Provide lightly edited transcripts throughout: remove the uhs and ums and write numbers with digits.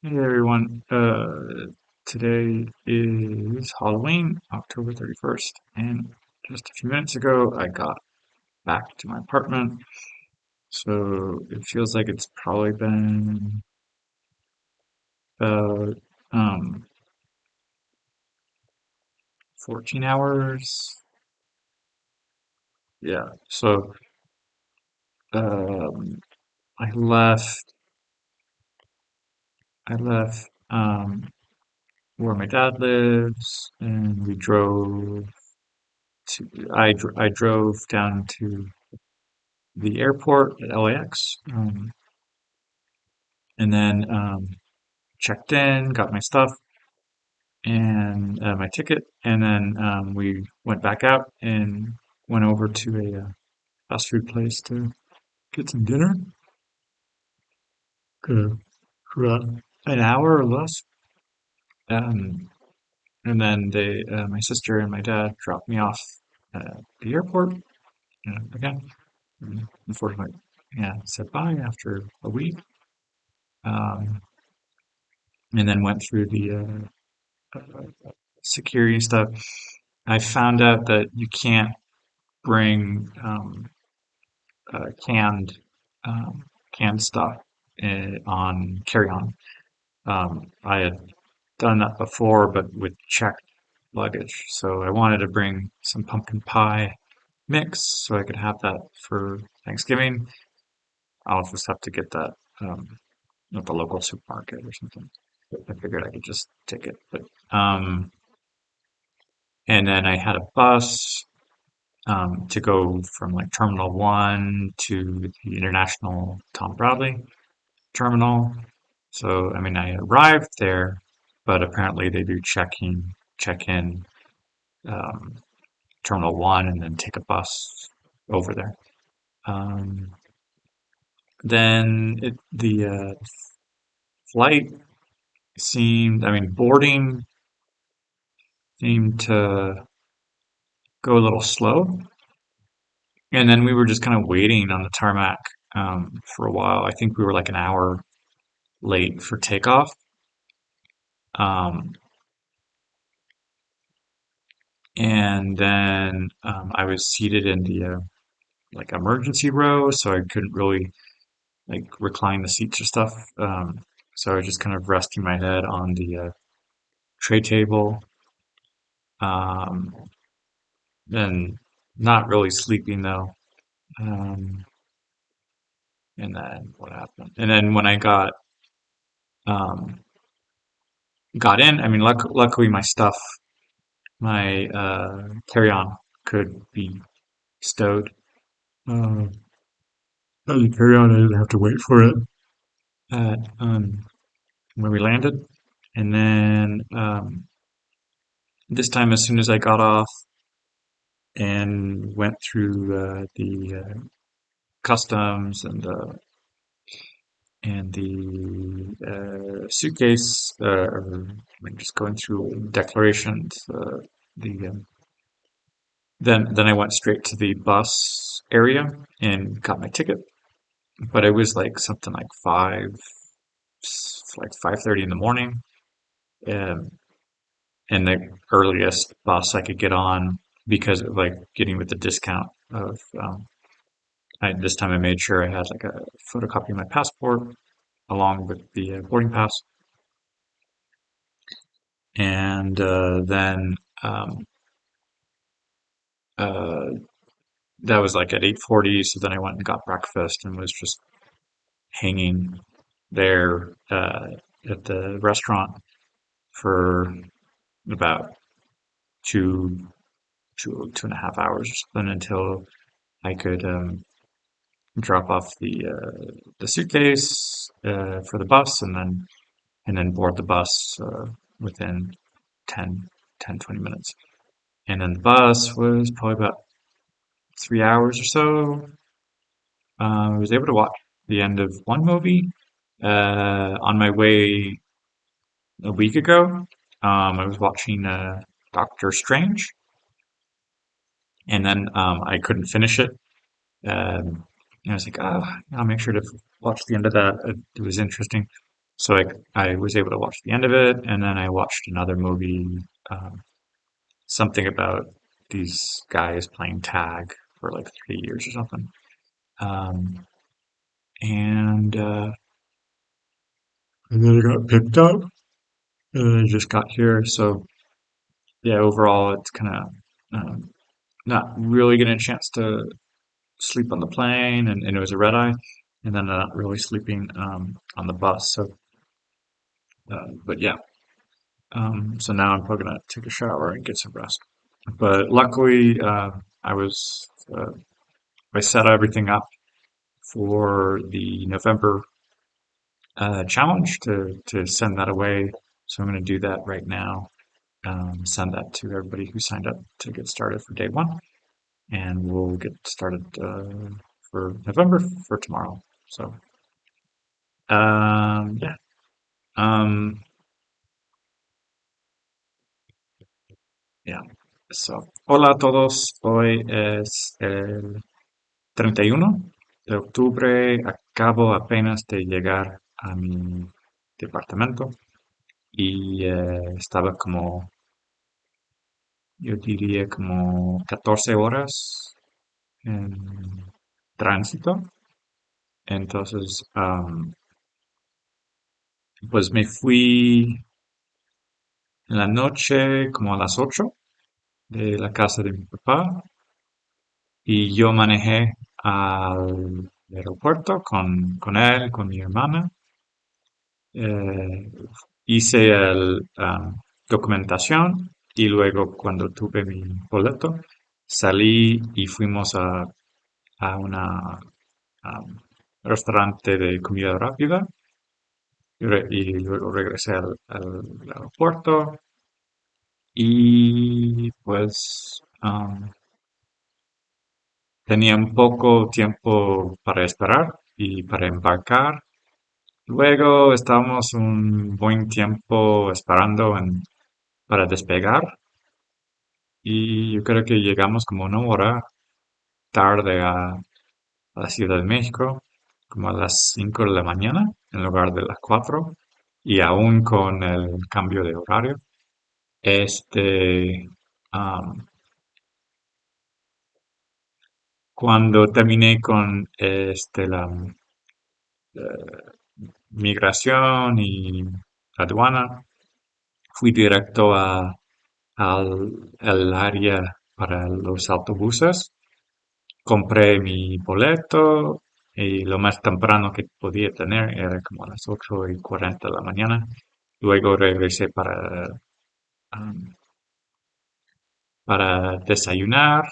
Hey everyone, today is Halloween, October 31st, and just a few minutes ago I got back to my apartment, so it feels like it's probably been about 14 hours. Yeah, so um, I left where my dad lives, and we drove to I drove down to the airport at LAX. And then checked in, got my stuff and my ticket, and then we went back out and went over to a fast food place to get some dinner. For about an hour or less. Um, and then my sister and my dad dropped me off at the airport again. Unfortunately, yeah, said bye after a week, um, and then went through the security stuff. I found out that you can't bring canned canned stuff on carry-on. I had done that before, but with checked luggage. So I wanted to bring some pumpkin pie mix so I could have that for Thanksgiving. I'll just have to get that at the local supermarket or something. I figured I could just take it, but and then I had a bus to go from like Terminal 1 to the International Tom Bradley Terminal. So, I mean, I arrived there, but apparently they do check in um, Terminal 1 and then take a bus over there. Um, the flight I mean, boarding seemed to go a little slow. And then we were just kind of waiting on the tarmac for a while. I think we were like an hour late for takeoff. Um, and then I was seated in the like emergency row, so I couldn't really like recline the seats or stuff. So I was just kind of resting my head on the tray table, um, and not really sleeping though. Um, and then what happened? And then when I um, got in, I mean, luckily my carry-on could be stowed. Uh, as a carry-on, I didn't have to wait for it at where we landed. And then this time, as soon as I got off and went through the customs and the suitcase, or like just going through declarations, the then I went straight to the bus area and got my ticket. But it was like something like 5:30 in the morning, um, and the earliest bus I could get on because of like getting with the discount of this time I made sure I had like a photocopy of my passport along with the boarding pass, and then uh, that was like at 8:40. So then I went and got breakfast and was just hanging there at the restaurant for about two, 2.5 hours or something until I could drop off the suitcase for the bus and then board the bus within 10, 10, 20 minutes. And then the bus was probably about 3 hours or so. I was able to watch the end of one movie on my way a week ago. I was watching Doctor Strange, and then I couldn't finish it. And I was like, oh, I'll make sure to watch the end of that. It was interesting. So I was able to watch the end of it, and then I watched another movie, um, something about these guys playing tag for like 3 years or something. Um, and and then I got picked up, and I just got here. So yeah, overall, it's kind of not really getting a chance to sleep on the plane, and it was a red eye, and then not really sleeping on the bus. So, but yeah, so now I'm probably gonna take a shower and get some rest. But luckily, uh, I set everything up for the November challenge to send that away. So I'm going to do that right now. Send that to everybody who signed up to get started for day one, and we'll get started for November for tomorrow. So yeah. Um, yeah. So, hola a todos. Hoy es el 31 de octubre. Acabo apenas de llegar a mi departamento y estaba como, yo diría como 14 horas en tránsito. Entonces, pues me fui en la noche como a las 8 de la casa de mi papá y yo manejé al aeropuerto con él, con mi hermana. Eh, hice el documentación y luego cuando tuve mi boleto salí y fuimos a una restaurante de comida rápida y luego regresé al aeropuerto y pues tenía un poco tiempo para esperar y para embarcar. Luego estábamos un buen tiempo esperando para despegar y yo creo que llegamos como una hora tarde a la Ciudad de México, como a las 5 de la mañana en lugar de las 4 y aún con el cambio de horario. Este, am, cuando terminé con la migración y aduana, fui directo al área para los autobuses. Compré mi boleto y lo más temprano que podía tener era como a las 8:40 de la mañana. Luego regresé um, para desayunar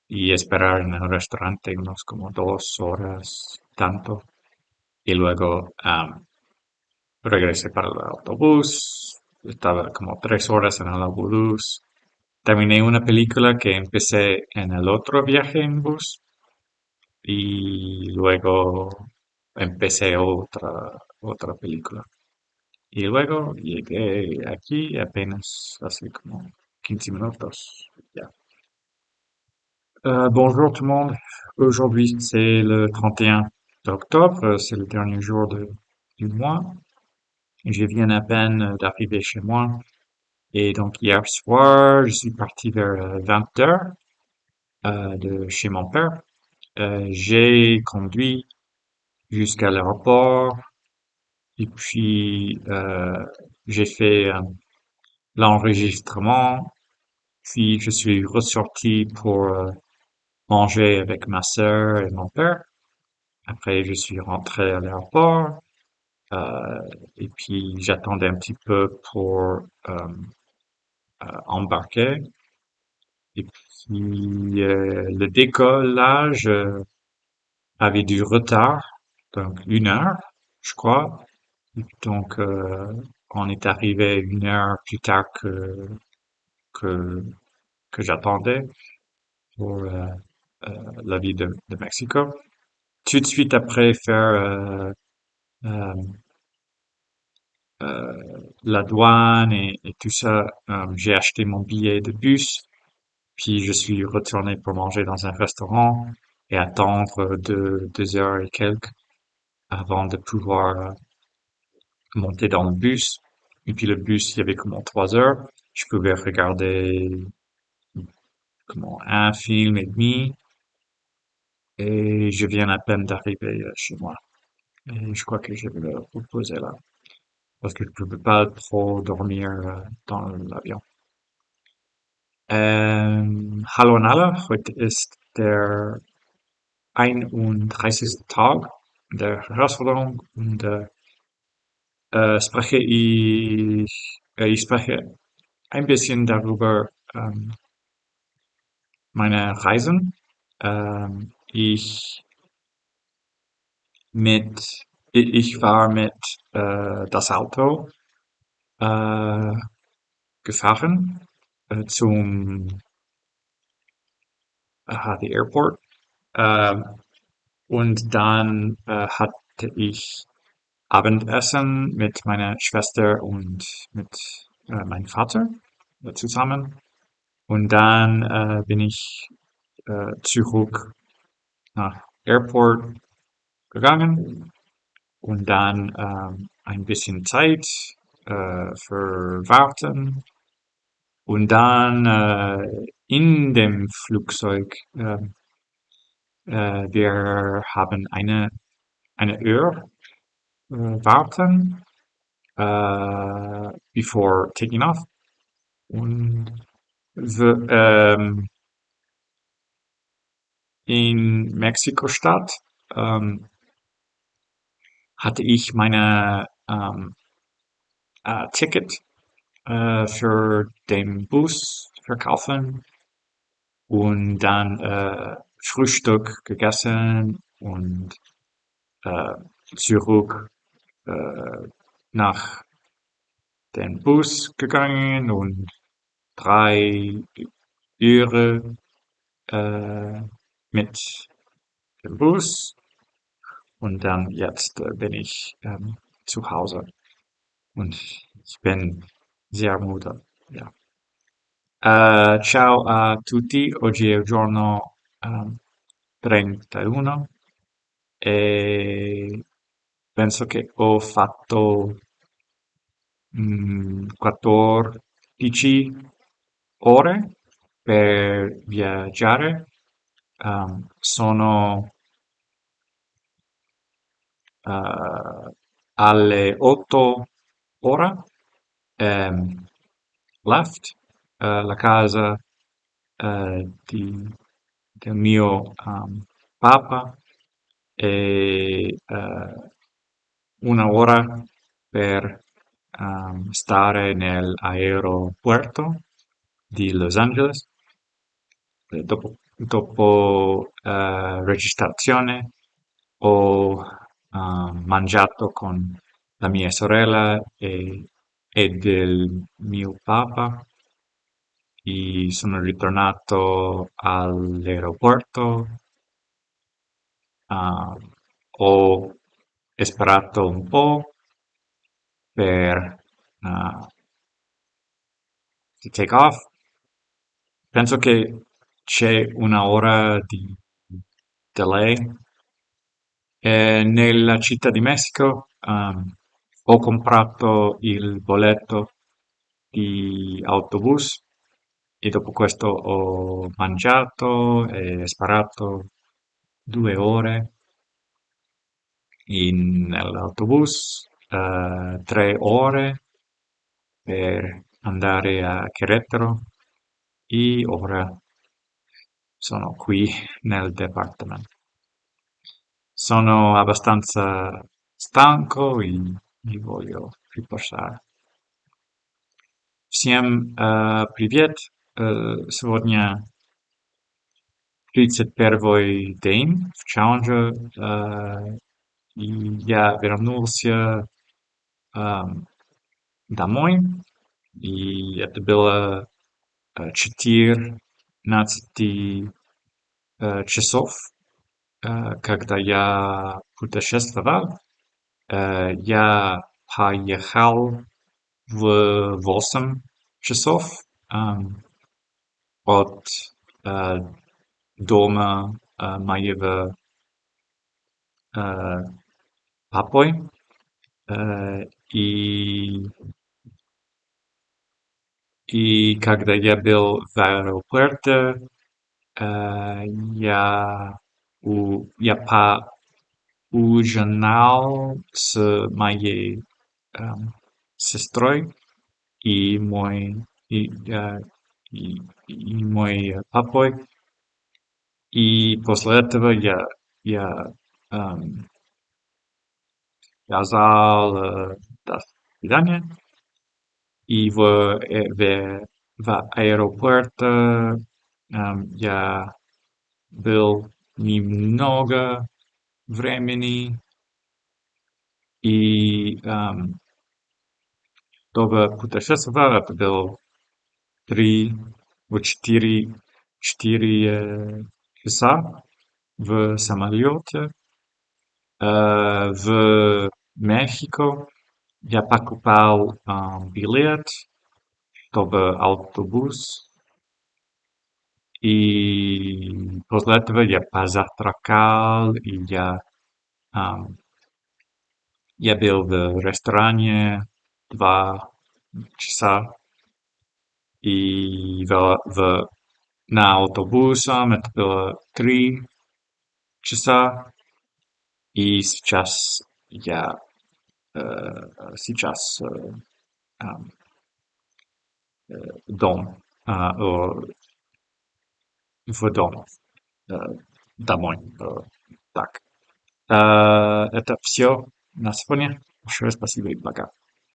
y esperar en el restaurante unos como 2 horas tanto. Y luego regresé para el autobús. Estaba como 3 horas en el autobús. Terminé una película que empecé en el otro viaje en bus y luego empecé otra película. Y luego llegué aquí apenas hace como 15 minutos. Ya. Bonjour tout le monde. Aujourd'hui, c'est le 31 octobre, c'est le dernier jour du mois. Je viens à peine d'arriver chez moi. Et donc hier soir, je suis parti vers 20 heures de chez mon père. J'ai conduit jusqu'à l'aéroport et puis j'ai fait l'enregistrement. Puis je suis ressorti pour manger avec ma sœur et mon père. Après, je suis rentré à l'aéroport euh, et puis j'attendais un petit peu pour embarquer. Et puis le décollage avait du retard, donc 1 heure, je crois. Donc on est arrivé 1 heure plus tard que, que j'attendais pour la ville de Mexico. Tout de suite après faire euh, la douane et tout ça, j'ai acheté mon billet de bus, puis je suis retourné pour manger dans un restaurant et attendre 2 heures et quelques avant de pouvoir monter dans le bus. Et puis le bus, il y avait comment 3 heures. Je pouvais regarder comment un film et demi et je viens à peine d'arriver chez moi. Et je crois que je vais me reposer là parce que je ne peux pas trop dormir dans l'avion. Hallo Nala, heute ist der 31. Tag der Herausforderung und ich spreche ein bisschen darüber meine Reisen. Mit, ich war mit das Auto äh, gefahren zum the Airport. Ähm, und dann hatte ich Abendessen mit meiner Schwester und mit meinem Vater zusammen. Und dann bin ich zurück nach Airport gegangen und dann ein bisschen Zeit für Warten und dann in dem Flugzeug wir haben eine Uhr warten before taking off und wir, in Mexiko-Stadt hatte ich meine Ticket für den Bus verkaufen und dann Frühstück gegessen und äh, zurück äh, nach dem Bus gegangen und 3 Uhr äh, mit dem Bus und dann jetzt bin ich zu Hause und ich bin sehr müde. Ja. Ciao a tutti, oggi è il giorno 31 e penso che ho fatto 14 ore per viaggiare. Sono alle 8 ora left la casa del mio papa e 1 ora per stare nell'aeroporto di Los Angeles. Dopo registrazione ho mangiato con la mia sorella e del mio papà e sono ritornato all'aeroporto. ah, Ho sperato un po' per to take off. Penso che c'è 1 ora di delay. Nella città di Messico ho comprato il bolletto di autobus e dopo questo ho mangiato e sparato 2 ore nell'autobus, 3 ore per andare a Querétaro e ora sono qui nel department. Sono abbastanza stanco e voglio riposare. Всем привет! Сегодня 31-й день в Challenger, и я вернулся домой, и это было 14 часов, когда я путешествовал. Я поехал в 8 часов от э, дома моего папы Э, И, и когда я был в аэропорту, я, я поужинал с моей эм, сестрой и э, и, и мой папой. И после этого я эм, сказал до свидания. И в аэропорту я был немного времени, и чтобы путешествовать, это было 3 или 4 часа в самолете. В Мехико я покупал билет, чтобы автобус, и после этого я позавтракал, и ам, я был в ресторане 2 часа, и на автобусом это было 3 часа, и э, сейчас ам, дом, в дом, э, домой. Так. Это все на сегодня. Большое спасибо и пока.